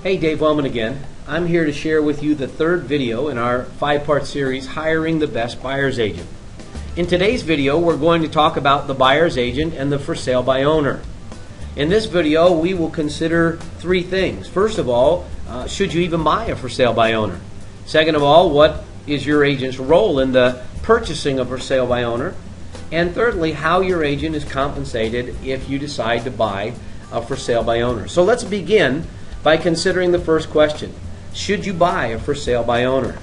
Hey, Dave Wellman again. I'm here to share with you the third video in our 5-part series, Hiring the Best Buyer's Agent. In today's video, we're going to talk about the buyer's agent and the for sale by owner. In this video, we will consider three things. First of all, should you even buy a for sale by owner? Second of all, what is your agent's role in the purchasing of for sale by owner? And thirdly, how your agent is compensated if you decide to buy a for sale by owner. So let's begin by considering the first question. Should you buy a for sale by owner?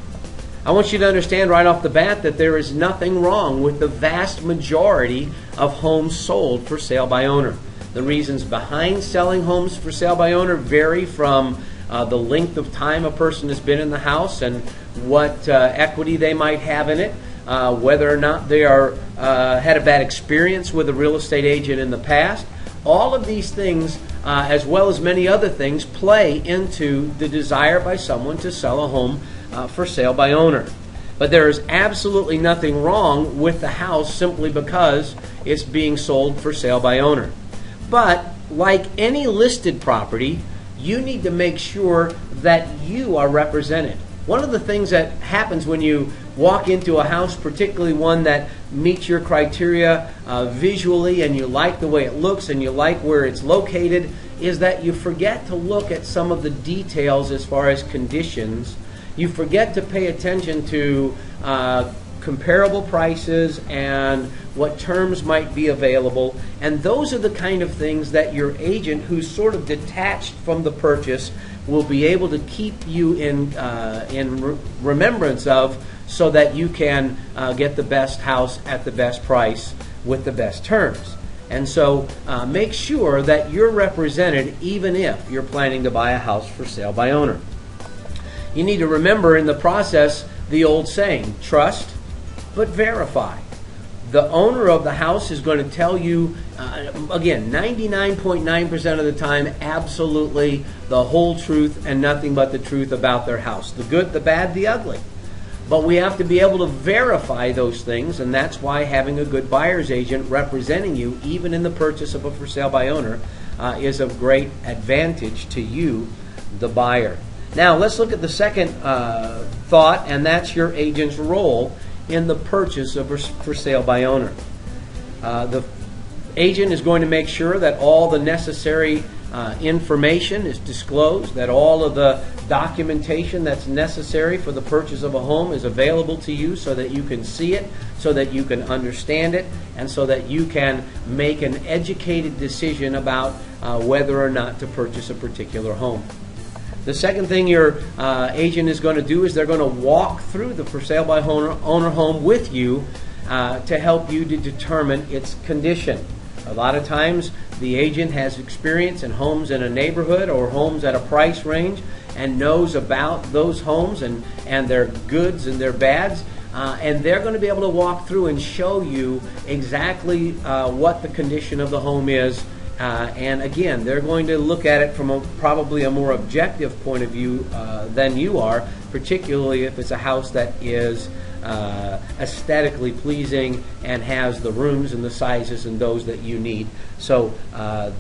I want you to understand right off the bat that there is nothing wrong with the vast majority of homes sold for sale by owner. The reasons behind selling homes for sale by owner vary from the length of time a person has been in the house and what equity they might have in it, whether or not they had a bad experience with a real estate agent in the past. All of these things, as well as many other things, play into the desire by someone to sell a home for sale by owner. But there is absolutely nothing wrong with the house simply because it's being sold for sale by owner. But like any listed property, you need to make sure that you are represented. One of the things that happens when you walk into a house, particularly one that meets your criteria visually and you like the way it looks and you like where it's located, is that you forget to look at some of the details as far as conditions. You forget to pay attention to comparable prices and what terms might be available. And those are the kind of things that your agent, who's sort of detached from the purchase, will be able to keep you in remembrance of, so that you can get the best house at the best price with the best terms. And so make sure that you're represented even if you're planning to buy a house for sale by owner. You need to remember in the process the old saying, trust but verify. The owner of the house is going to tell you, again, 99.9% of the time, absolutely the whole truth and nothing but the truth about their house. The good, the bad, the ugly. But we have to be able to verify those things, and that's why having a good buyer's agent representing you, even in the purchase of a for sale by owner, is of great advantage to you, the buyer. Now, let's look at the second thought, and that's your agent's role in the purchase of for sale by owner. The agent is going to make sure that all the necessary information is disclosed, that all of the documentation that's necessary for the purchase of a home is available to you so that you can see it, so that you can understand it, and so that you can make an educated decision about whether or not to purchase a particular home. The second thing your agent is going to do is they're going to walk through the for sale by owner home with you to help you to determine its condition. A lot of times the agent has experience in homes in a neighborhood or homes at a price range and knows about those homes and their goods and their bads. And they're going to be able to walk through and show you exactly what the condition of the home is. And again, they're going to look at it from probably a more objective point of view than you are, particularly if it's a house that is aesthetically pleasing and has the rooms and the sizes and those that you need. So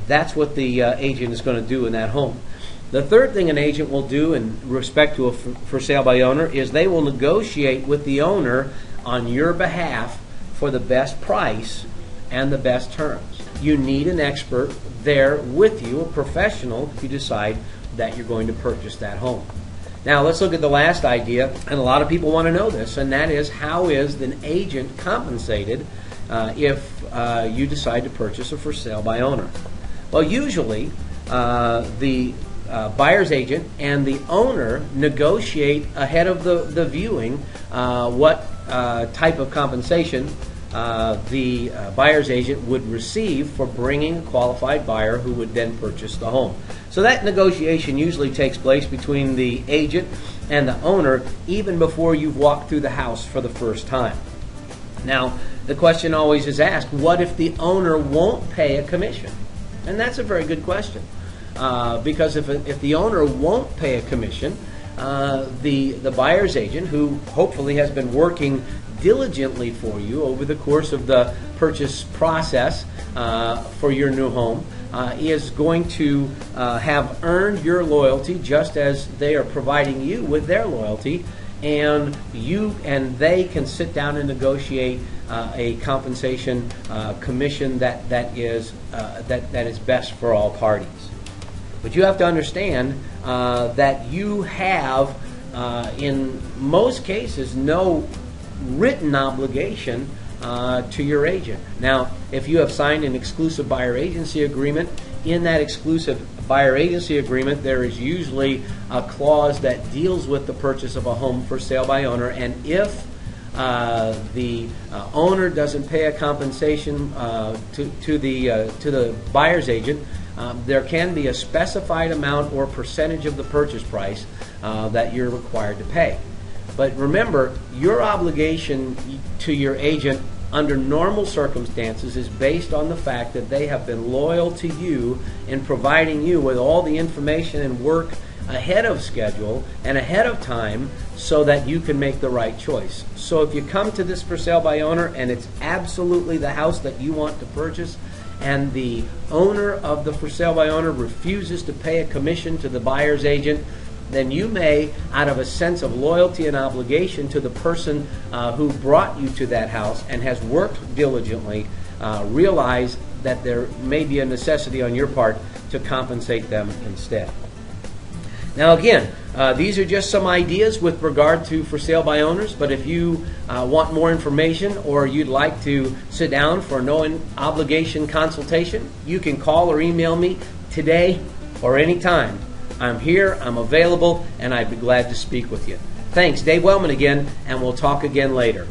that's what the agent is going to do in that home. The third thing an agent will do in respect to a for sale by owner is they will negotiate with the owner on your behalf for the best price and the best terms. You need an expert there with you, a professional, if you decide that you're going to purchase that home. Now let's look at the last idea, and a lot of people want to know this, and that is, how is an agent compensated if you decide to purchase a for sale by owner? Well, usually the buyer's agent and the owner negotiate ahead of the viewing what type of compensation the buyer's agent would receive for bringing a qualified buyer who would then purchase the home. So that negotiation usually takes place between the agent and the owner even before you've walked through the house for the first time. Now, the question always is asked, what if the owner won't pay a commission? And that's a very good question. Because if the owner won't pay a commission, the buyer's agent, who hopefully has been working diligently for you over the course of the purchase process for your new home, is going to have earned your loyalty just as they are providing you with their loyalty, and you and they can sit down and negotiate a compensation commission that is best for all parties. But you have to understand that you have, in most cases, no written obligation to your agent. Now, if you have signed an exclusive buyer agency agreement, in that exclusive buyer agency agreement, there is usually a clause that deals with the purchase of a home for sale by owner, and if the owner doesn't pay a compensation to the buyer's agent, there can be a specified amount or percentage of the purchase price that you're required to pay. But remember, your obligation to your agent under normal circumstances is based on the fact that they have been loyal to you in providing you with all the information and work ahead of schedule and ahead of time so that you can make the right choice. So if you come to this for sale by owner and it's absolutely the house that you want to purchase, and the owner of the for sale by owner refuses to pay a commission to the buyer's agent, then you may, out of a sense of loyalty and obligation to the person who brought you to that house and has worked diligently, realize that there may be a necessity on your part to compensate them instead. Now again, these are just some ideas with regard to for sale by owners, but if you want more information or you'd like to sit down for no obligation consultation, you can call or email me today or anytime. I'm here, I'm available, and I'd be glad to speak with you. Thanks, Dave Wellman again, and we'll talk again later.